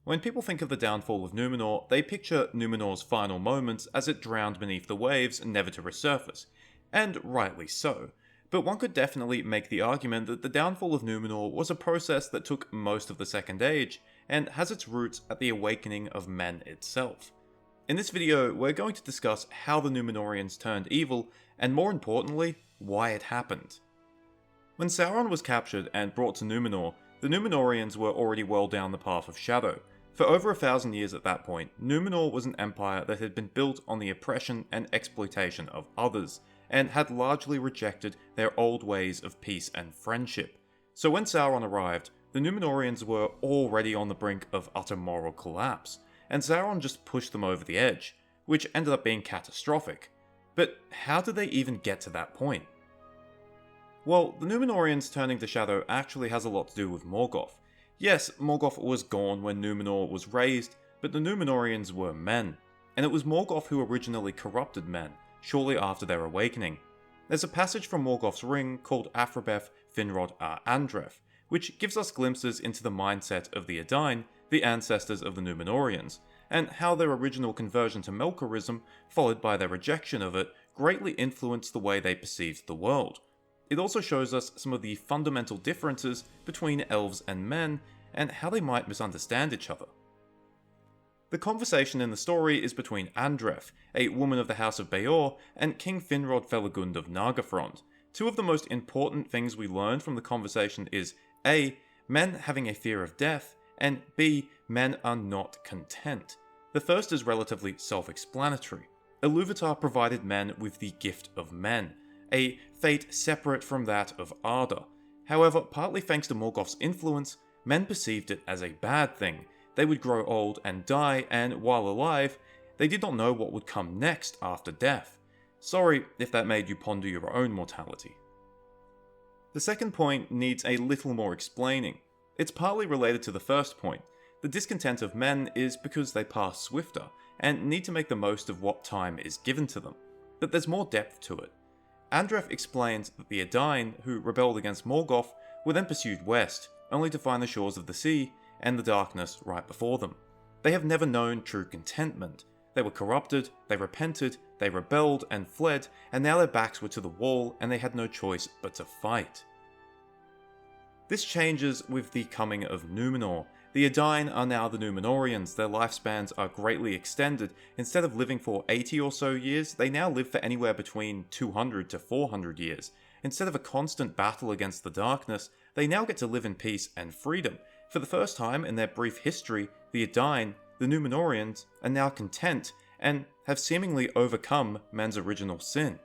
When people think of the downfall of Numenor, they picture Numenor's final moments as it drowned beneath the waves, never to resurface. And rightly so. But one could definitely make the argument that the downfall of Numenor was a process that took most of the Second Age, and has its roots at the awakening of men itself. In this video, we're going to discuss how the Númenóreans turned evil, and more importantly, why it happened. When Sauron was captured and brought to Numenor, the Númenóreans were already well down the path of shadow. For over 1,000 years at that point, Numenor was an empire that had been built on the oppression and exploitation of others, and had largely rejected their old ways of peace and friendship. So when Sauron arrived, the Númenóreans were already on the brink of utter moral collapse, and Sauron just pushed them over the edge, which ended up being catastrophic. But how did they even get to that point? Well, the Númenóreans turning to shadow actually has a lot to do with Morgoth. Yes, Morgoth was gone when Numenor was raised, but the Númenóreans were men, and it was Morgoth who originally corrupted men, shortly after their awakening. There's a passage from Morgoth's ring called Afrabeth Finrod Andref, which gives us glimpses into the mindset of the Edain, the ancestors of the Númenóreans, and how their original conversion to Melkorism, followed by their rejection of it, greatly influenced the way they perceived the world. It also shows us some of the fundamental differences between elves and men, and how they might misunderstand each other. The conversation in the story is between Andref, a woman of the House of Beor, and King Finrod Felagund of Nargothrond. Two of the most important things we learn from the conversation is A. Men having a fear of death, and B. Men are not content. The first is relatively self-explanatory. Ilúvatar provided men with the gift of men, a fate separate from that of Arda. However, partly thanks to Morgoth's influence, men perceived it as a bad thing. They would grow old and die, and while alive, they did not know what would come next after death. Sorry if that made you ponder your own mortality. The second point needs a little more explaining. It's partly related to the first point. The discontent of men is because they pass swifter, and need to make the most of what time is given to them. But there's more depth to it. Andref explains that the Edain, who rebelled against Morgoth, were then pursued west, only to find the shores of the sea and the darkness right before them. They have never known true contentment. They were corrupted, they repented, they rebelled and fled, and now their backs were to the wall and they had no choice but to fight. This changes with the coming of Numenor. The Edain are now the Númenóreans, their lifespans are greatly extended. Instead of living for 80 or so years, they now live for anywhere between 200 to 400 years. Instead of a constant battle against the darkness, they now get to live in peace and freedom. For the first time in their brief history, the Edain, the Númenóreans, are now content, and have seemingly overcome men's original sin.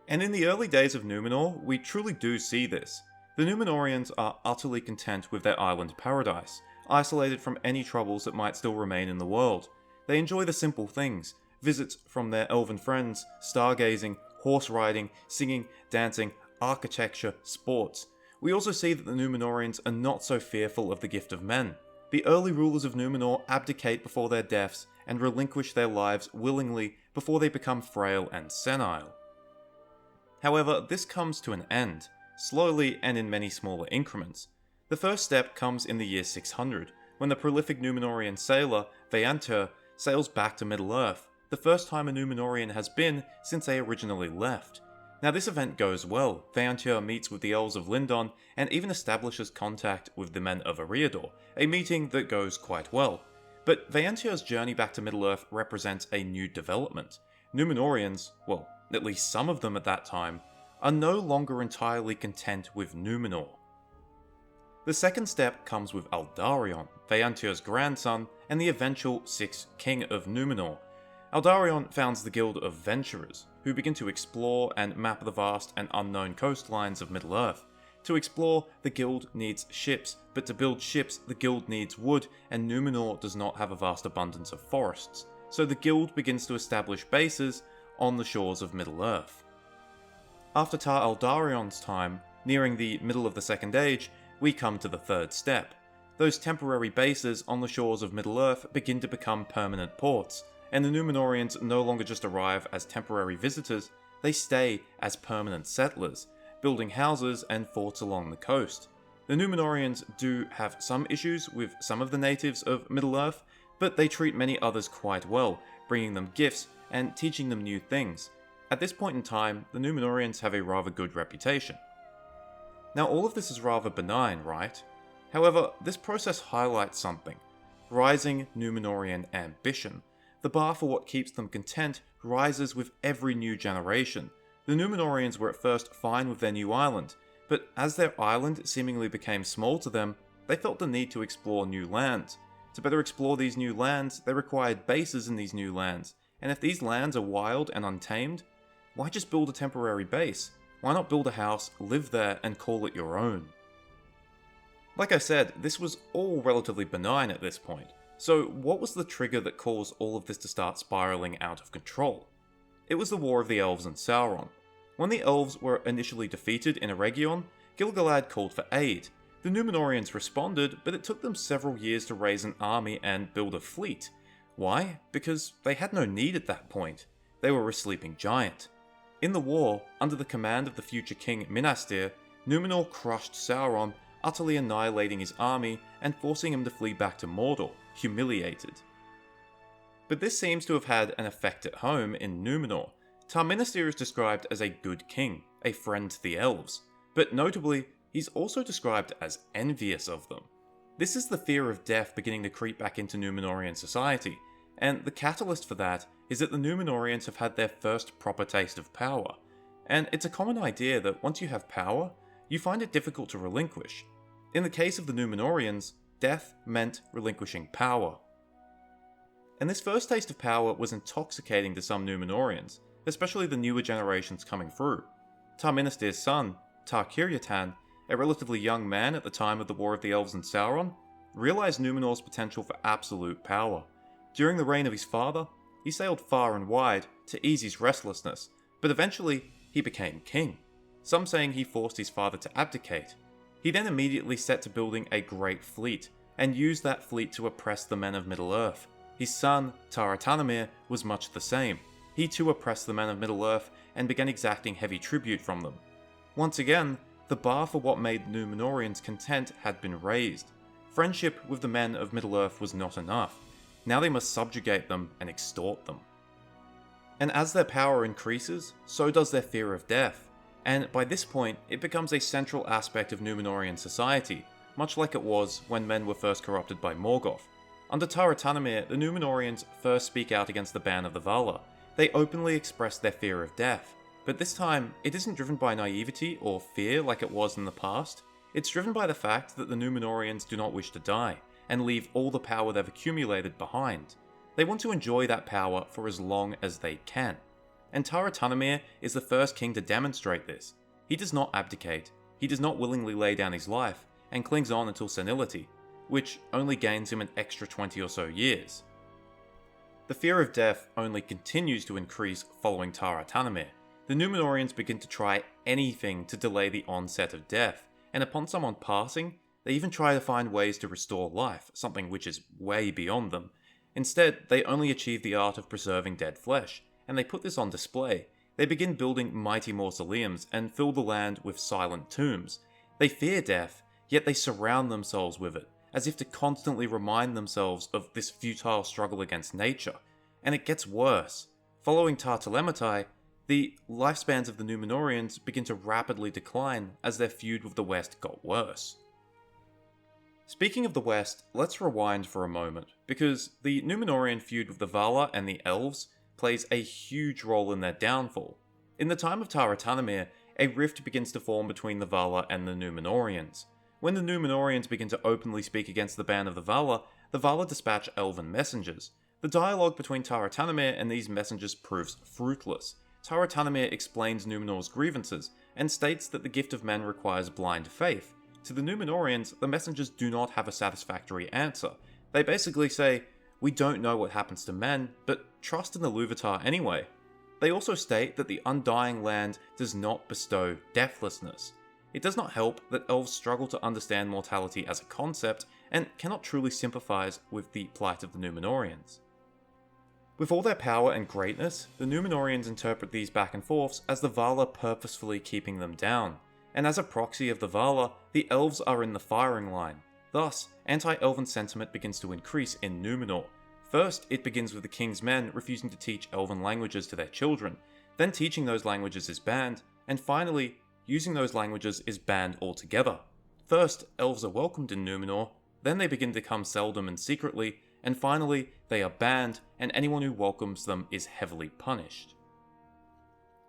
And in the early days of Numenor, we truly do see this. The Númenóreans are utterly content with their island paradise, isolated from any troubles that might still remain in the world. They enjoy the simple things, visits from their elven friends, stargazing, horse riding, singing, dancing, architecture, sports. We also see that the Númenóreans are not so fearful of the gift of men. The early rulers of Numenor abdicate before their deaths and relinquish their lives willingly before they become frail and senile. However, this comes to an end, slowly and in many smaller increments. The first step comes in the year 600, when the prolific Númenórean sailor, Veantur, sails back to Middle-earth, the first time a Númenórean has been since they originally left. Now this event goes well. Veantur meets with the elves of Lindon and even establishes contact with the men of Eriador, a meeting that goes quite well. But Veantur's journey back to Middle-earth represents a new development. Númenóreans, well, at least some of them at that time, are no longer entirely content with Numenor. The second step comes with Aldarion, Veantur's grandson and the eventual sixth king of Numenor. Aldarion founds the Guild of Venturers, who begin to explore and map the vast and unknown coastlines of Middle-earth. To explore, the guild needs ships, but to build ships, the guild needs wood, and Numenor does not have a vast abundance of forests. So the guild begins to establish bases on the shores of Middle-earth. After Tar Aldarion's time, nearing the middle of the Second Age, we come to the third step. Those temporary bases on the shores of Middle-earth begin to become permanent ports, and the Númenóreans no longer just arrive as temporary visitors, they stay as permanent settlers, building houses and forts along the coast. The Númenóreans do have some issues with some of the natives of Middle-earth, but they treat many others quite well, bringing them gifts and teaching them new things. At this point in time, the Númenóreans have a rather good reputation. Now all of this is rather benign, right? However, this process highlights something. Rising Númenórean ambition. The bar for what keeps them content rises with every new generation. The Númenóreans were at first fine with their new island, but as their island seemingly became small to them, they felt the need to explore new lands. To better explore these new lands, they required bases in these new lands, and if these lands are wild and untamed, why just build a temporary base? Why not build a house, live there, and call it your own? Like I said, this was all relatively benign at this point, so what was the trigger that caused all of this to start spiraling out of control? It was the War of the Elves and Sauron. When the Elves were initially defeated in Eregion, Gil-galad called for aid. The Númenóreans responded, but it took them several years to raise an army and build a fleet. Why? Because they had no need at that point. They were a sleeping giant. In the war, under the command of the future king Minastir, Númenor crushed Sauron, utterly annihilating his army and forcing him to flee back to Mordor, humiliated. But this seems to have had an effect at home in Númenor. Tar Minastir is described as a good king, a friend to the elves, but notably, he's also described as envious of them. This is the fear of death beginning to creep back into Númenorian society, and the catalyst for that is that the Númenóreans have had their first proper taste of power. And it's a common idea that once you have power, you find it difficult to relinquish. In the case of the Númenóreans, death meant relinquishing power. And this first taste of power was intoxicating to some Númenóreans, especially the newer generations coming through. Tar Minastir's son, Tar Kiryatan, a relatively young man at the time of the War of the Elves and Sauron, realized Númenor's potential for absolute power. During the reign of his father, he sailed far and wide to ease his restlessness, but eventually he became king, some saying he forced his father to abdicate. He then immediately set to building a great fleet, and used that fleet to oppress the men of Middle-earth. His son, Tar Atanamir, was much the same. He too oppressed the men of Middle-earth and began exacting heavy tribute from them. Once again, the bar for what made Númenóreans content had been raised. Friendship with the men of Middle-earth was not enough. Now they must subjugate them and extort them. And as their power increases, so does their fear of death, and by this point it becomes a central aspect of Númenorian society, much like it was when men were first corrupted by Morgoth. Under Tar Atanamir, the Númenóreans first speak out against the ban of the Valar. They openly express their fear of death, but this time it isn't driven by naivety or fear like it was in the past. It's driven by the fact that the Númenóreans do not wish to die, and leave all the power they've accumulated behind. They want to enjoy that power for as long as they can. And Tar Atanamir is the first king to demonstrate this. He does not abdicate, he does not willingly lay down his life, and clings on until senility, which only gains him an extra 20 or so years. The fear of death only continues to increase following Tar Atanamir. The Númenóreans begin to try anything to delay the onset of death, and upon someone passing, they even try to find ways to restore life, something which is way beyond them. Instead, they only achieve the art of preserving dead flesh, and they put this on display. They begin building mighty mausoleums and fill the land with silent tombs. They fear death, yet they surround themselves with it, as if to constantly remind themselves of this futile struggle against nature. And it gets worse. Following Tar Telematai, the lifespans of the Númenóreans begin to rapidly decline as their feud with the West got worse. Speaking of the West, let's rewind for a moment, because the Númenórean feud with the Valar and the Elves plays a huge role in their downfall. In the time of Tar Atanamir, a rift begins to form between the Valar and the Númenóreans. When the Númenóreans begin to openly speak against the ban of the Valar dispatch elven messengers. The dialogue between Tar Atanamir and these messengers proves fruitless. Tar Atanamir explains Númenor's grievances, and states that the gift of men requires blind faith. To the Númenóreans, the messengers do not have a satisfactory answer. They basically say, "We don't know what happens to men, but trust in the Luvatar anyway." They also state that the Undying Land does not bestow deathlessness. It does not help that elves struggle to understand mortality as a concept, and cannot truly sympathise with the plight of the Númenóreans. With all their power and greatness, the Númenóreans interpret these back and forths as the Valar purposefully keeping them down. and as a proxy of the Valar, the elves are in the firing line. Thus, anti-elven sentiment begins to increase in Numenor. First, it begins with the king's men refusing to teach elven languages to their children, then teaching those languages is banned, and finally, using those languages is banned altogether. First, elves are welcomed in Numenor, then they begin to come seldom and secretly, and finally, they are banned, and anyone who welcomes them is heavily punished.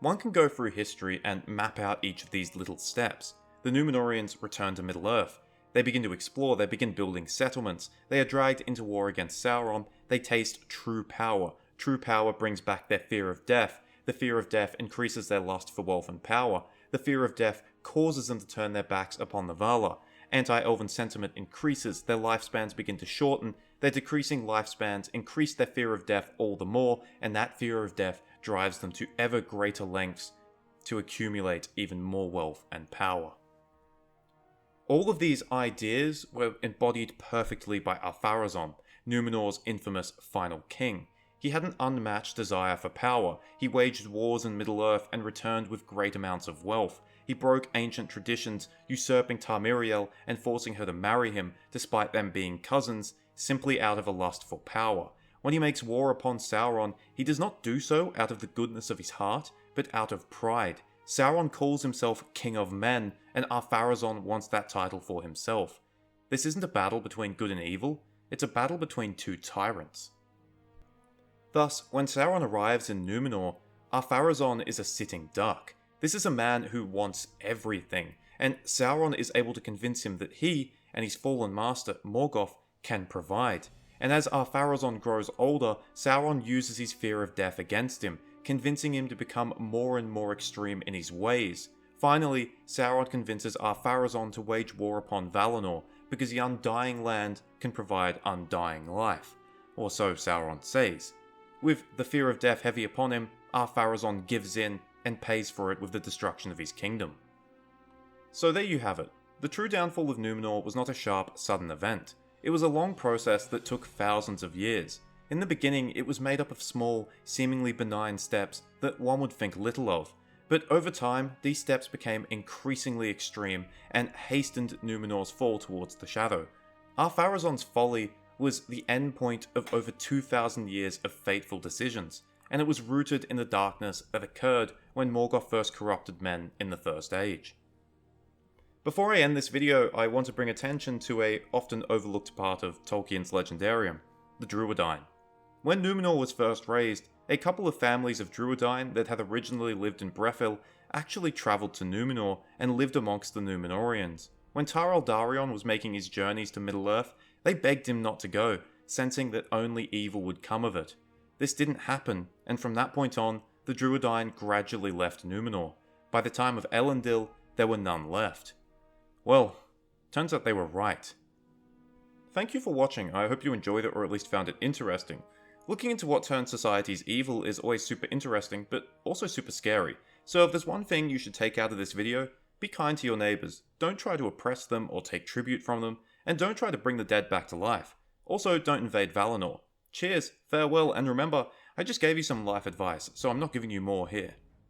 One can go through history and map out each of these little steps. The Númenóreans return to Middle-earth. They begin to explore, they begin building settlements, they are dragged into war against Sauron, they taste true power. True power brings back their fear of death. The fear of death increases their lust for wealth and power. The fear of death causes them to turn their backs upon the Valar. Anti-elven sentiment increases, their lifespans begin to shorten, their decreasing lifespans increase their fear of death all the more, and that fear of death drives them to ever greater lengths to accumulate even more wealth and power. All of these ideas were embodied perfectly by Ar-Pharazôn, Númenor's infamous final king. He had an unmatched desire for power, he waged wars in Middle-earth and returned with great amounts of wealth. He broke ancient traditions, usurping Tamiriel and forcing her to marry him, despite them being cousins, simply out of a lust for power. When he makes war upon Sauron, he does not do so out of the goodness of his heart, but out of pride. Sauron calls himself King of Men, and Ar-Pharazôn wants that title for himself. This isn't a battle between good and evil, it's a battle between two tyrants. Thus, when Sauron arrives in Numenor, Ar-Pharazôn is a sitting duck. This is a man who wants everything, and Sauron is able to convince him that he and his fallen master, Morgoth, can provide. And as Ar-Pharazôn grows older, Sauron uses his fear of death against him, convincing him to become more and more extreme in his ways. Finally, Sauron convinces Ar-Pharazôn to wage war upon Valinor, because the Undying Land can provide undying life. Or so Sauron says. With the fear of death heavy upon him, Ar-Pharazôn gives in and pays for it with the destruction of his kingdom. So there you have it. The true downfall of Numenor was not a sharp, sudden event. It was a long process that took thousands of years. In the beginning, it was made up of small, seemingly benign steps that one would think little of, but over time, these steps became increasingly extreme and hastened Numenor's fall towards the shadow. Ar-Pharazôn's folly was the endpoint of over 2,000 years of fateful decisions, and it was rooted in the darkness that occurred when Morgoth first corrupted men in the First Age. Before I end this video, I want to bring attention to a often overlooked part of Tolkien's Legendarium, the Druedain. When Numenor was first raised, a couple of families of Druedain that had originally lived in Brethil actually travelled to Numenor and lived amongst the Númenóreans. When Tar Aldarion was making his journeys to Middle-earth, they begged him not to go, sensing that only evil would come of it. This didn't happen, and from that point on, the Druedain gradually left Numenor. By the time of Elendil, there were none left. Well, turns out they were right. Thank you for watching. I hope you enjoyed it or at least found it interesting. Looking into what turns societies evil is always super interesting, but also super scary. So if there's one thing you should take out of this video, be kind to your neighbours. Don't try to oppress them or take tribute from them, and don't try to bring the dead back to life. Also, don't invade Valinor. Cheers, farewell, and remember, I just gave you some life advice, so I'm not giving you more here.